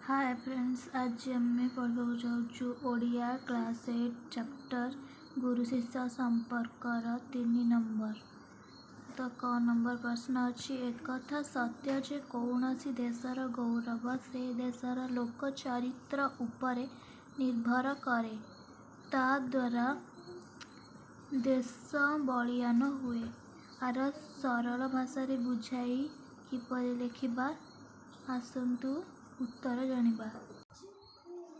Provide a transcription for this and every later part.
Hi friends, आज आम पढ़ा जाऊँ ओडिया क्लास 8 चैप्टर गुरु शिष्य संपर्कर 3 नंबर। तो क नंबर प्रश्न अच्छी एक कथा सत्य जे कौनसी देशर गौरव से देशर लोक चरित्र उपरे निर्भर करे ता द्वारा देश बलियान हुए। आर सरल भाषा रे बुझाई किपरि लिखिबा आसंतु उत्तर जानिबा।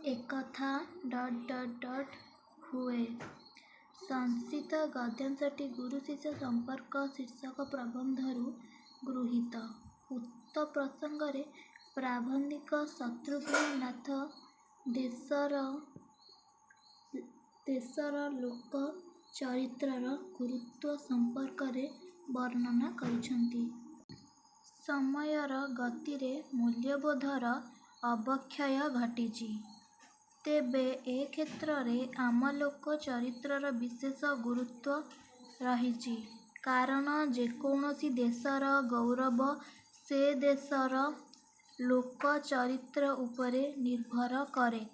एकथा ... हुए। संस्कृत गद्यांशटी गुरु शिष्य संपर्क शीर्षक प्रबंधरू गृहीत। उक्त प्रसंगरे प्राबंधिक शत्रुघ्न नाथ देशर लोक चरित्रर गुरुत्व संपर्करे वर्णना करिसंती। समयर गतिरे मूल्यबोधर अवक्षय घटिछि। तेबे ए क्षेत्र रे आम लोक चरित्रर विशेष गुरुत्व रहिछि, कारण जेकौनसी देशर गौरव से देशर लोक चरित्र उपरे निर्भर करे।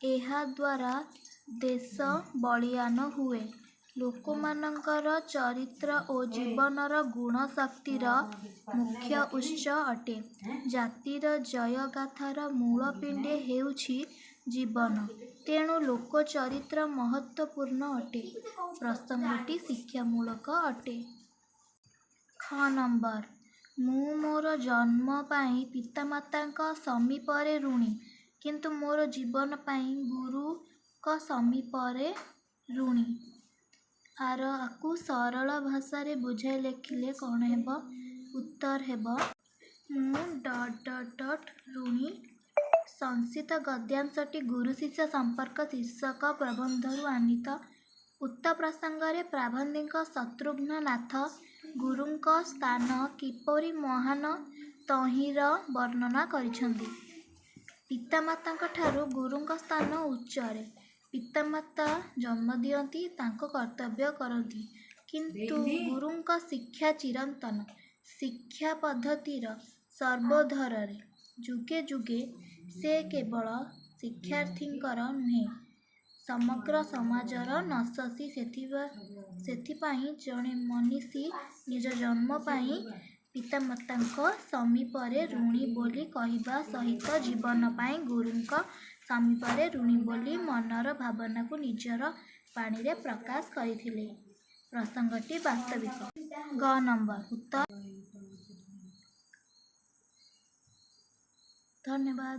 एहा द्वारा देश बलियान हुए। लोकमानंकर चरित्र ओ जीवनर गुण शक्तिर मुख्य उत्स अटे। जातिर जयगाथार मूलपिंडे हेउछि जीवन, तेणु लोक चरित्र महत्वपूर्ण अटे। प्रसंगटी शिक्षामूलक अटे। ख नंबर मु मोर जन्म पाई पितामातांक समीपरे ऋणी, किंतु मोर जीवन पाई गुरुक समीपरे ऋणी। आर आकु सरल भाषा रे बुझाई लिखिले कौन हेब? उत्तर हेब मु ऋणी। संस्कृत गद्यांशटी गुरु शिष्य संपर्क शीर्षक प्रबंधरू आनीत। उक्त प्रसंगरे प्राबंधिक शत्रुघ्न नाथ गुरुंक स्थान किपरि महान तहिंर वर्णना करिसंती। पितामातांक ठारू गुरुंक स्थान उच्चरे। पितामाता जन्म दियंती, तांको कर्तव्य करती, किंतु गुरुंक शिक्षा चिरंतन। शिक्षा पद्धतिर सर्वोधरे जुगे जुगे से केवल शिक्षार्थींकर नुहे, समग्र समाजर नशसी। सेथिपाई जणे मनीषी निज जन्म पाई पितामातांक समीपरे ऋणी बोली कहिबा सहित जीवन पाई गुरुंक समीपरे ऋणी बोली मनर भावनाकु निजर बाणीरे प्रकाश करिथिले। प्रसंगटी वास्तविक। ग नंबर उत्तर। धन्यवाद।